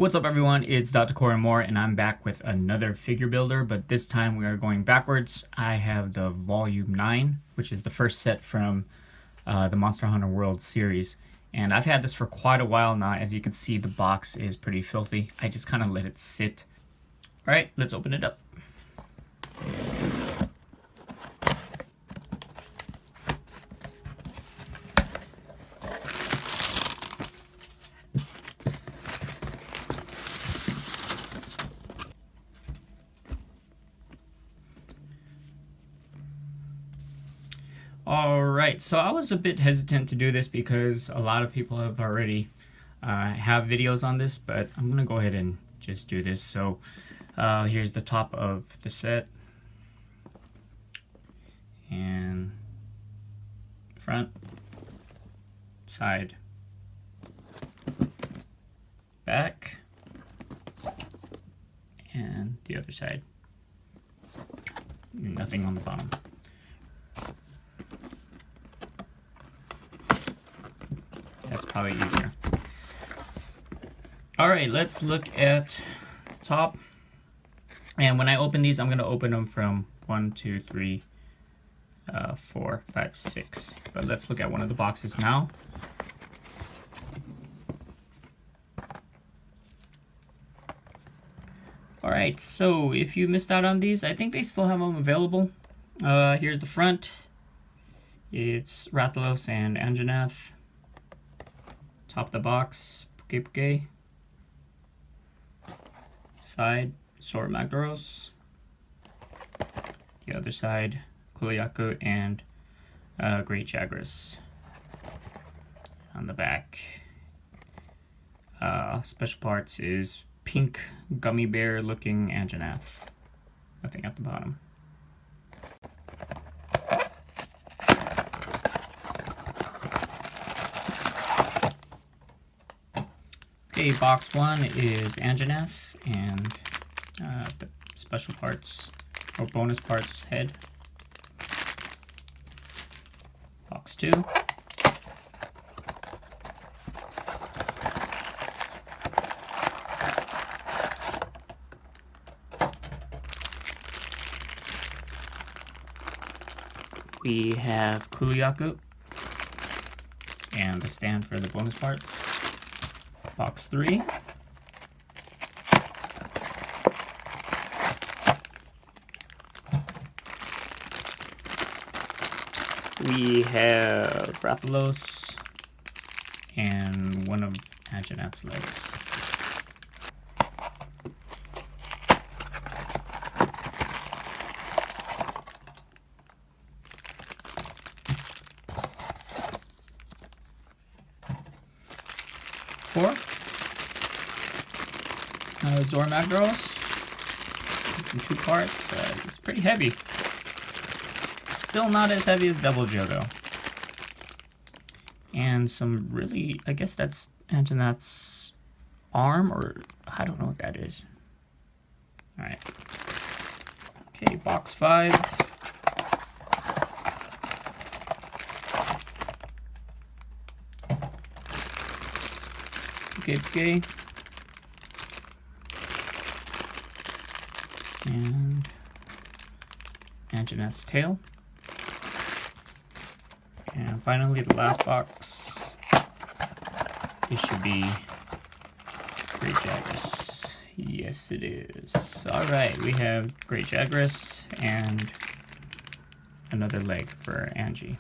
What's up everyone, it's Dr. Corey Moore and I'm back with another figure builder, but this time we are going backwards. I have the Volume 9, which is the first set from the Monster Hunter World series. And I've had this for quite a while now. As you can see, the box is pretty filthy. I just kind of let it sit. Alright, let's open it up. Alright, so I was a bit hesitant to do this because a lot of people have already have videos on this, but I'm gonna go ahead and just do this. So here's the top of the set, and front, side, back, and the other side. Nothing on the bottom. That's probably easier. Alright, let's look at top. And when I open these, I'm going to open them from 1, 2, 3, 4, 5, 6. But let's look at one of the boxes now. Alright, so if you missed out on these, I think they still have them available. Here's the front. It's Ruffalo Stan and top of the box, Puke. Side, Sora Magdaros. The other side, Kuliaku and Great Jaggers. On the back, special parts is pink gummy bear looking Anjanath. Nothing at the bottom. Okay, box 1 is Anjanath and the special parts or bonus parts head. Box 2. We have Kuliaku and the stand for the bonus parts. Box 3. We have Rathalos and one of Anjanath's legs. Four. Sora Magdaros in 2 parts. It's pretty heavy. Still not as heavy as Devil Joe though. And some really, I guess that's Anjanath's arm, or I don't know what that is. Alright. Okay, box 5. Okay. And Anjanath's tail. And finally, the last box. It should be Great Jaggers. Yes, it is. Alright, we have Great Jaggers and another leg for Angie.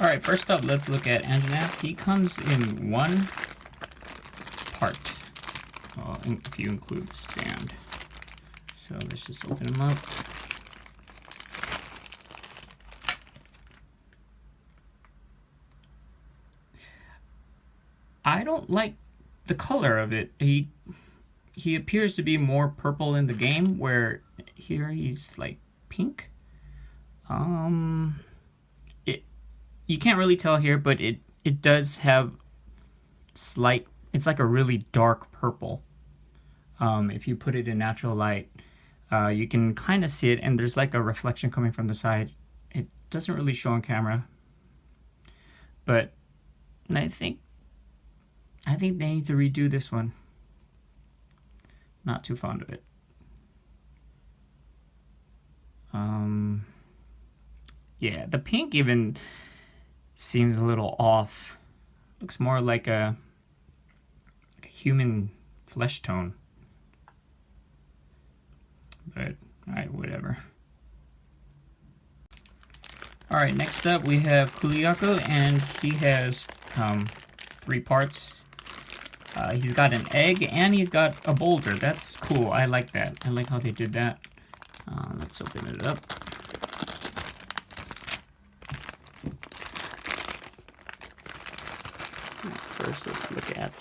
Alright, first up, let's look at Anjanath. He comes in 1 part. Well, if you include the stand. So let's just open him up. I don't like the color of it. He appears to be more purple in the game, where here he's like pink. You can't really tell here, but it does have slight, it's like a really dark purple. If you put it in natural light, you can kind of see it, and there's like a reflection coming from the side. It doesn't really show on camera, but I think I think they need to redo this one. Not too fond of it. Yeah, the pink even seems a little off. Looks more like a human flesh tone. But, alright, whatever. Alright, next up we have Kuliako, and he has 3 parts. He's got an egg, and he's got a boulder. That's cool. I like that. I like how they did that. Let's open it up. First, let's look at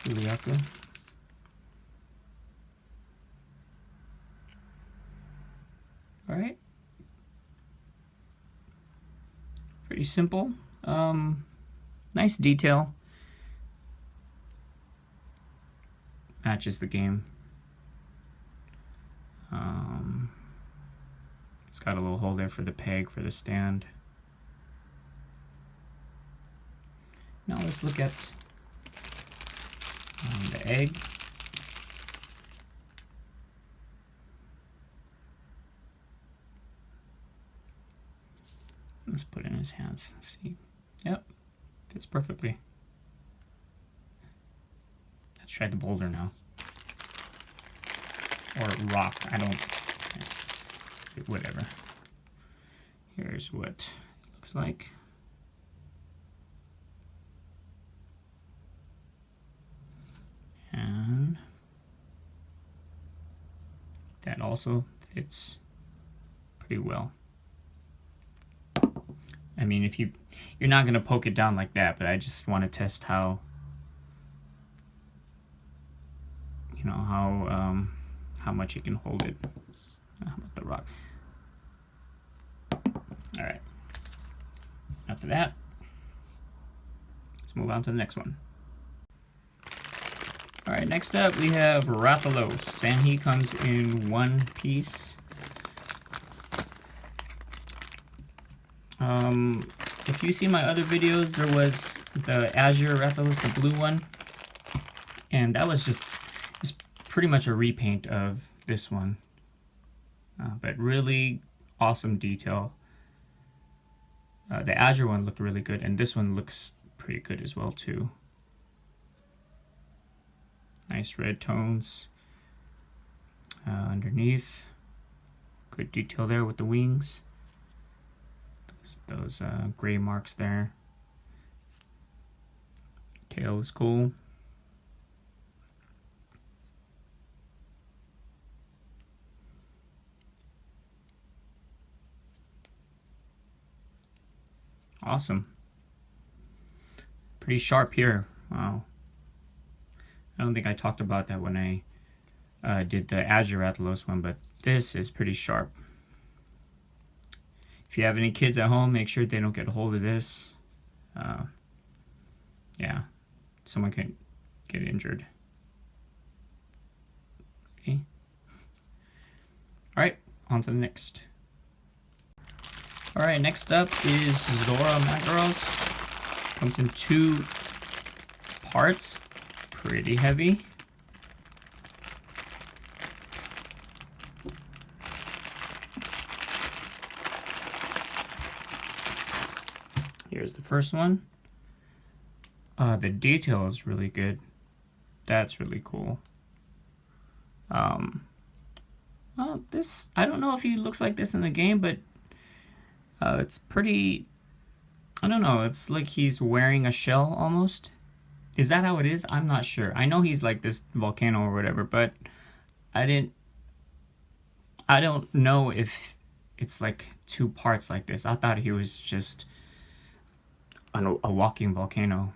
Kuliako. Alright. Pretty simple. Nice detail. Matches the game. It's got a little hole there for the peg for the stand. Now let's look at the egg. Let's put it in his hands. Let's see. Yep, fits perfectly. Let's try the boulder now. Or rock. I don't. Whatever. Here's what it looks like. And that also fits pretty well. I mean, if you're not going to poke it down like that, but I just want to test how, you know, how much you can hold it. How about the rock? All right. After that, let's move on to the next one. All right, next up we have Ruffalo Stan. He comes in 1 piece. If you see my other videos, there was the Azure Ruffalo, the blue one, and that was just pretty much a repaint of this one, but really awesome detail. The Azure one looked really good, and this one looks pretty good as well too. Nice red tones underneath. Good detail there with the wings. Those gray marks there. Tail is cool. Awesome. Pretty sharp here. Wow. I don't think I talked about that when I did the Azure Rathalos one, but this is pretty sharp. If you have any kids at home, make sure they don't get a hold of this. Yeah, someone can get injured. Okay. All right, on to the next. All right, next up is Dora Jagger. Comes in 2 parts, pretty heavy. Here's the first one. The detail is really good. That's really cool. Well, this, I don't know if he looks like this in the game, but it's pretty, I don't know, it's like he's wearing a shell almost. Is that how it is? I'm not sure. I know he's like this volcano or whatever, but I don't know if it's like 2 parts like this. I thought he was just a walking volcano.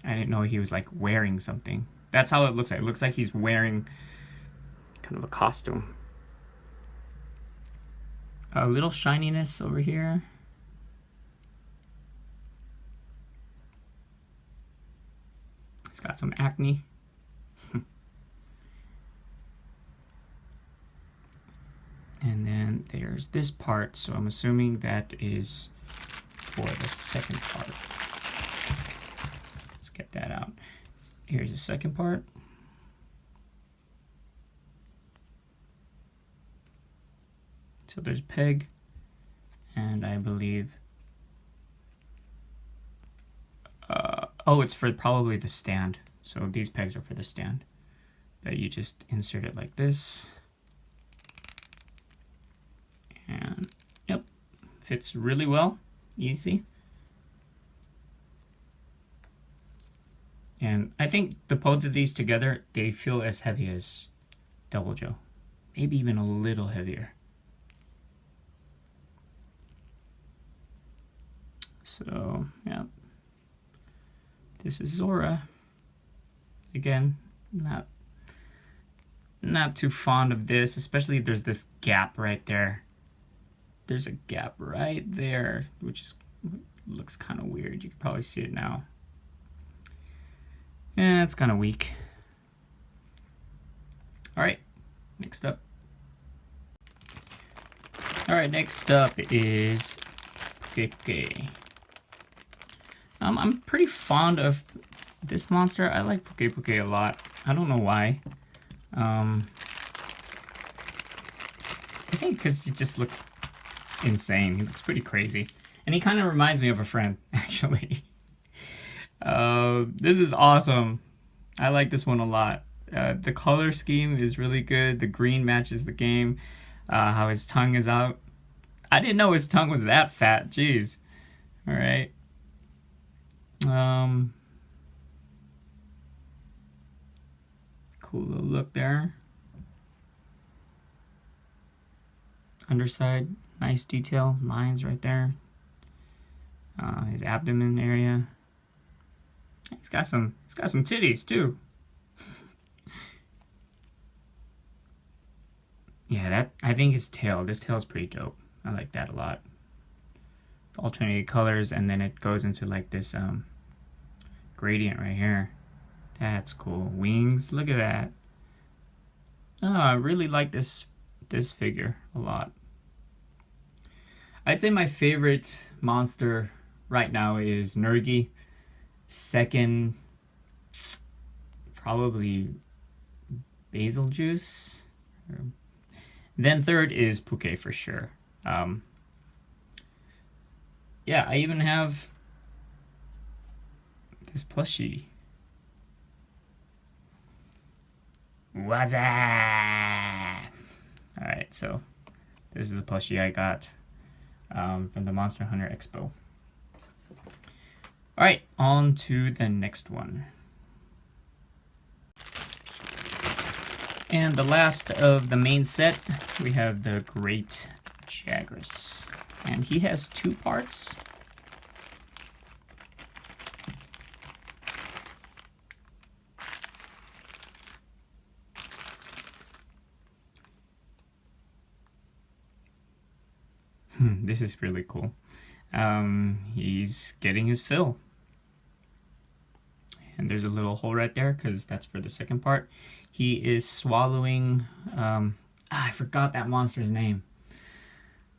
I didn't know he was like wearing something. That's how it looks like. It looks like he's wearing kind of a costume. A little shininess over here. He's got some acne. And then there's this part, so I'm assuming that is for the second part. Here's the second part. So there's peg, and I believe, oh, it's for probably the stand. So these pegs are for the stand. But you just insert it like this. And yep, fits really well, easy. And I think the both of these together, they feel as heavy as Double Joe. Maybe even a little heavier. So, yeah. This is Dora. Again, not too fond of this, especially there's this gap right there. There's a gap right there, which looks kind of weird. You can probably see it now. Yeah, it's kind of weak. All right, next up. All right, next up is Puke. I'm pretty fond of this monster. I like Puke a lot. I don't know why. I think because it just looks insane. He looks pretty crazy. And he kind of reminds me of a friend, actually. This is awesome. I like this one a lot. The color scheme is really good. The green matches the game. How his tongue is out. I didn't know his tongue was that fat. Jeez. All right. Cool little look there. Underside, nice detail, lines right there. His abdomen area. He's got some titties too. Yeah, I think his tail. This tail is pretty dope. I like that a lot. Alternating colors, and then it goes into like this gradient right here. That's cool. Wings, look at that. Oh, I really like this figure a lot. I'd say my favorite monster right now is Nergi. Second, probably Basil Juice. Then third is Puke for sure. Yeah, I even have this plushie. What's up? Alright, so this is a plushie I got from the Monster Hunter Expo. Alright, on to the next one. And the last of the main set, we have the Great Jaggers. And he has two parts. This is really cool. He's getting his fill. And there's a little hole right there because that's for the second part. He is swallowing... I forgot that monster's name.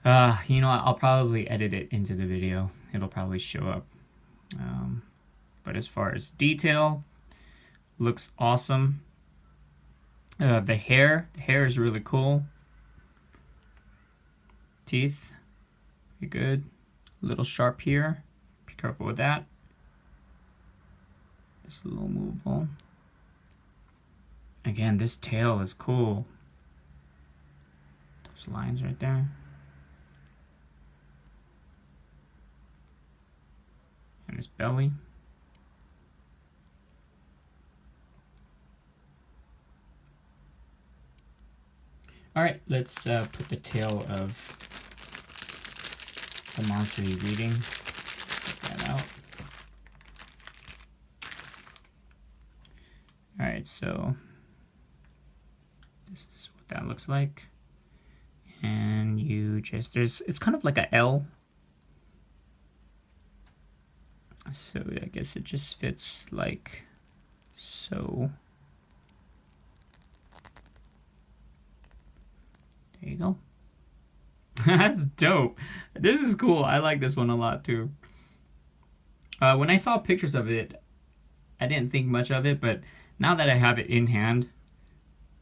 You know what? I'll probably edit it into the video. It'll probably show up. But as far as detail, looks awesome. The hair is really cool. Teeth, pretty good. A little sharp here. Be careful with that. Just a little movable. Again, this tail is cool. Those lines right there. And his belly. Alright, let's put the tail of the monster he's eating. Check that out. Alright, so this is what that looks like. And you just, it's kind of like a L. So I guess it just fits like so. There you go. That's dope. This is cool. I like this one a lot too. When I saw pictures of it, I didn't think much of it, but now that I have it in hand,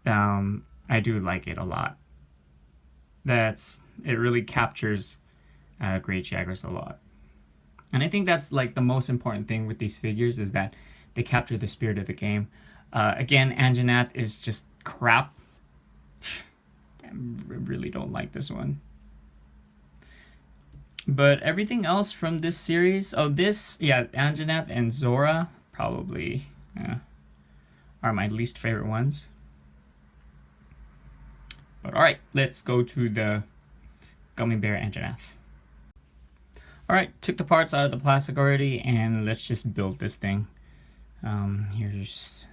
I do like it a lot. It really captures Great Jaggers a lot. And I think that's like the most important thing with these figures, is that they capture the spirit of the game. Again, Anjanath is just crap. I really don't like this one. But everything else from this series, Anjanath and Zora probably are my least favorite ones. But alright, let's go to the Gummy Bear Anjanath. Alright, took the parts out of the plastic already, and let's just build this thing. Here's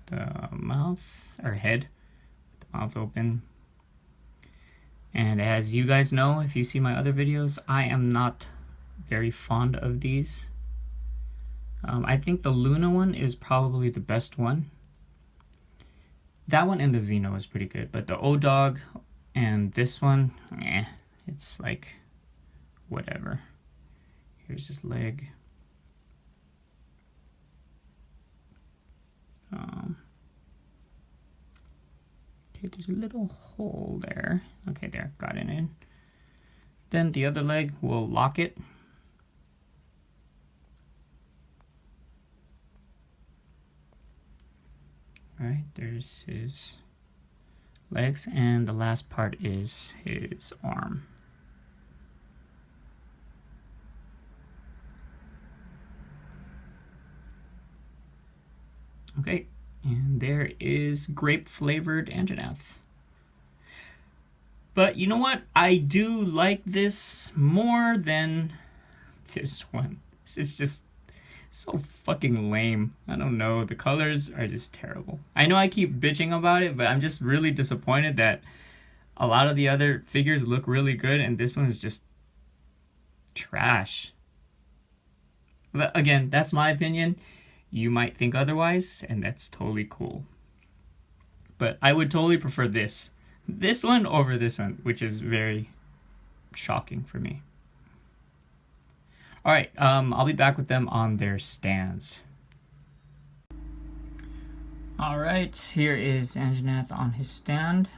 the mouth, or head, with the mouth open. And as you guys know, if you see my other videos, I am not very fond of these. I think the Luna one is probably the best one. That one and the Xeno is pretty good, but the O-Dog and this one, it's like, whatever. Here's his leg. Okay, there's a little hole there. Okay, there, got it in. Then the other leg, we'll lock it. Alright, there's his legs, and the last part is his arm. Okay, and there is grape-flavored Anjanath. But you know what? I do like this more than this one. It's just so fucking lame. I don't know. The colors are just terrible. I know I keep bitching about it, but I'm just really disappointed that a lot of the other figures look really good and this one is just trash. But again, that's my opinion. You might think otherwise, and that's totally cool. But I would totally prefer this one over this one, which is very shocking for me. Alright, I'll be back with them on their stands. Alright, here is Anjanath on his stand.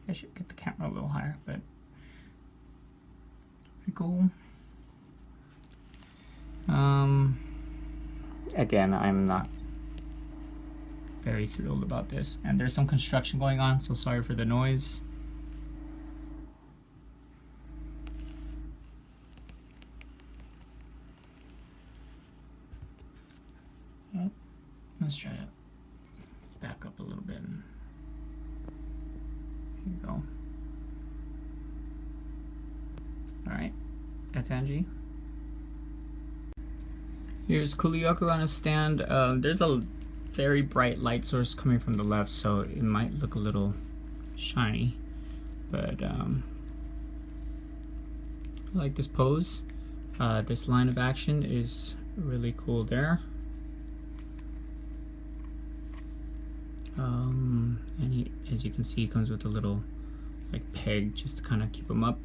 I should get the camera a little higher, but pretty cool. Again, I'm not very thrilled about this, and there's some construction going on, so sorry for the noise. Yep. Let's try to back up a little bit. Here you go. Alright, that's Angie. Here's Kuliyoku on a stand. There's a very bright light source coming from the left, so it might look a little shiny, but I like this pose. This line of action is really cool there. And he, as you can see, he comes with a little like peg just to kind of keep him up.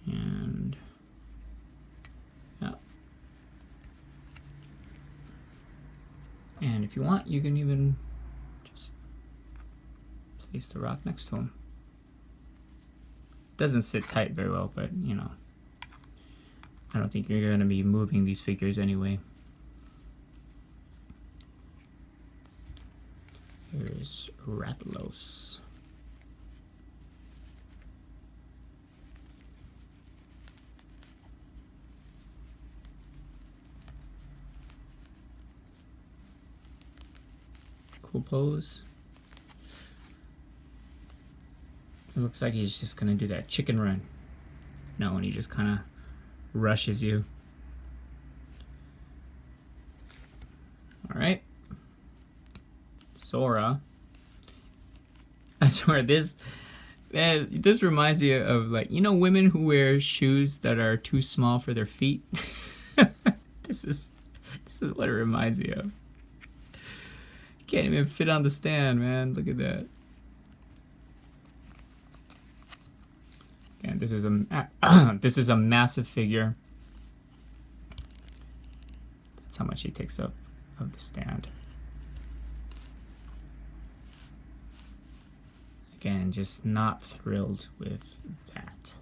And yeah. And if you want, you can even just place the rock next to him. Doesn't sit tight very well, but you know, I don't think you're going to be moving these figures anyway. Here's Rathalos. Cool pose. It looks like he's just going to do that chicken run. No, when he just kind of rushes you. Alright. Zora. I swear, this reminds me of, like, you know, women who wear shoes that are too small for their feet? This is This is what it reminds me of. Can't even fit on the stand, man. Look at that. And this is a this is a massive figure. That's how much he takes up of the stand. Again, just not thrilled with that.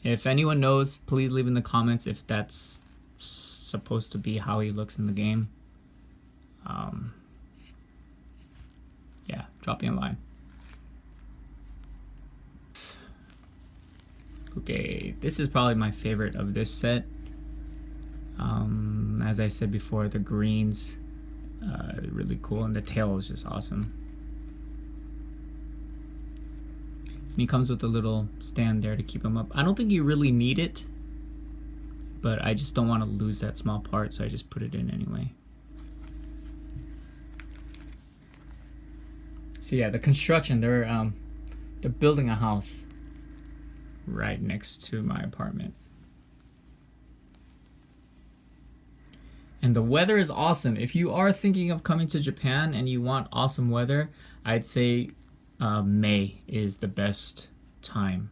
If anyone knows, please leave in the comments if that's supposed to be how he looks in the game. Yeah, drop me a line. Okay, this is probably my favorite of this set. As I said before, the greens really cool, and the tail is just awesome. And he comes with a little stand there to keep him up. I don't think you really need it, but I just don't want to lose that small part, so I just put it in anyway. So yeah, the construction, they're building a house right next to my apartment. And the weather is awesome. If you are thinking of coming to Japan and you want awesome weather, I'd say May is the best time.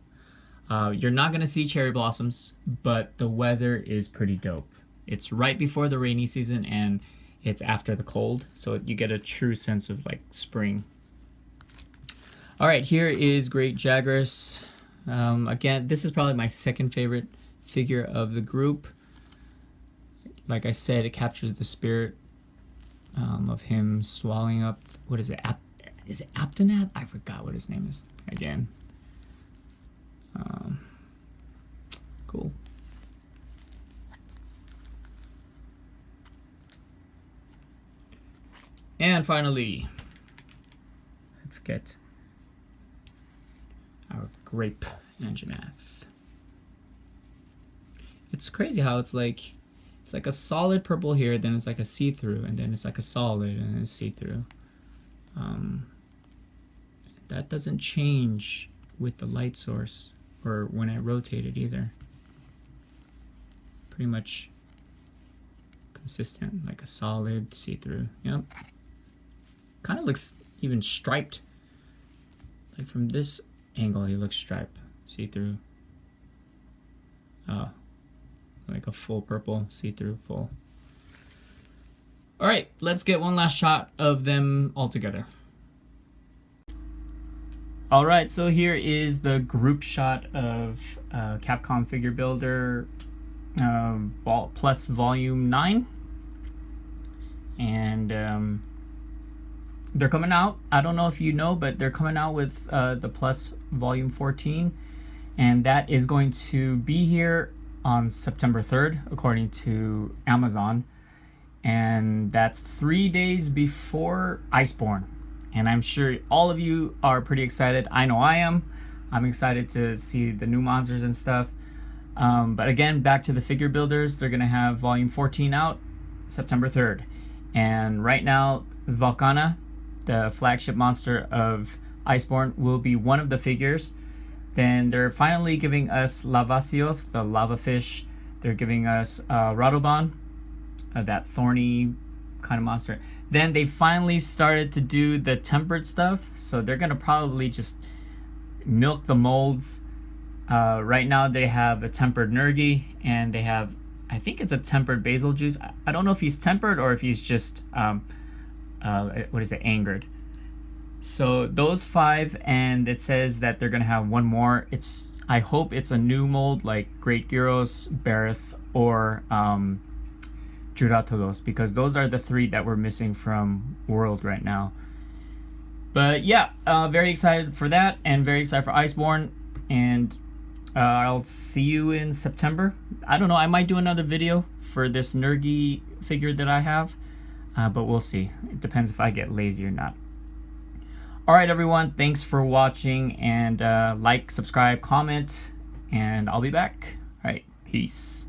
You're not gonna see cherry blossoms, but the weather is pretty dope. It's right before the rainy season and it's after the cold, so you get a true sense of like spring. All right, here is Great Jaggers. Again, this is probably my second favorite figure of the group. Like I said, it captures the spirit of him swallowing up, what is it, is it Aptonath? I forgot what his name is again. Cool. And finally, let's get our grape Anjanath. It's crazy how it's like a solid purple here, then it's like a see-through, and then it's like a solid, and then it's see-through. That doesn't change with the light source or when I rotate it either. Pretty much consistent, like a solid see-through. Yep. Kind of looks even striped. Like from this angle, he looks striped, see-through. Oh, like a full purple, see-through, full. All right, let's get one last shot of them all together. All right, so here is the group shot of Capcom Figure Builder plus Volume 9. And they're coming out. I don't know if you know, but they're coming out with the plus Volume 14. And that is going to be here on September 3rd, according to Amazon. And that's 3 days before Iceborne. And I'm sure all of you are pretty excited. I know I am. I'm excited to see the new monsters and stuff. But again, back to the figure builders. They're gonna have volume 14 out September 3rd. And right now, Volcana, the flagship monster of Iceborne, will be one of the figures. Then they're finally giving us Lavasioth, the lava fish. They're giving us Radoban, that thorny kind of monster. Then they finally started to do the tempered stuff, so they're gonna probably just milk the molds. Right now they have a tempered Nergi, and they have, I think it's a tempered basil juice. I don't know if he's tempered or if he's just what is it, angered. So those 5, and it says that they're gonna have one more. I hope it's a new mold like Great Gyros, Barith, or Juratolos, because those are the 3 that we're missing from World right now. But yeah, very excited for that, and very excited for Iceborne, and I'll see you in September. I don't know, I might do another video for this Nergi figure that I have, but we'll see. It depends if I get lazy or not. Alright everyone, thanks for watching, and like, subscribe, comment, and I'll be back. Alright, peace.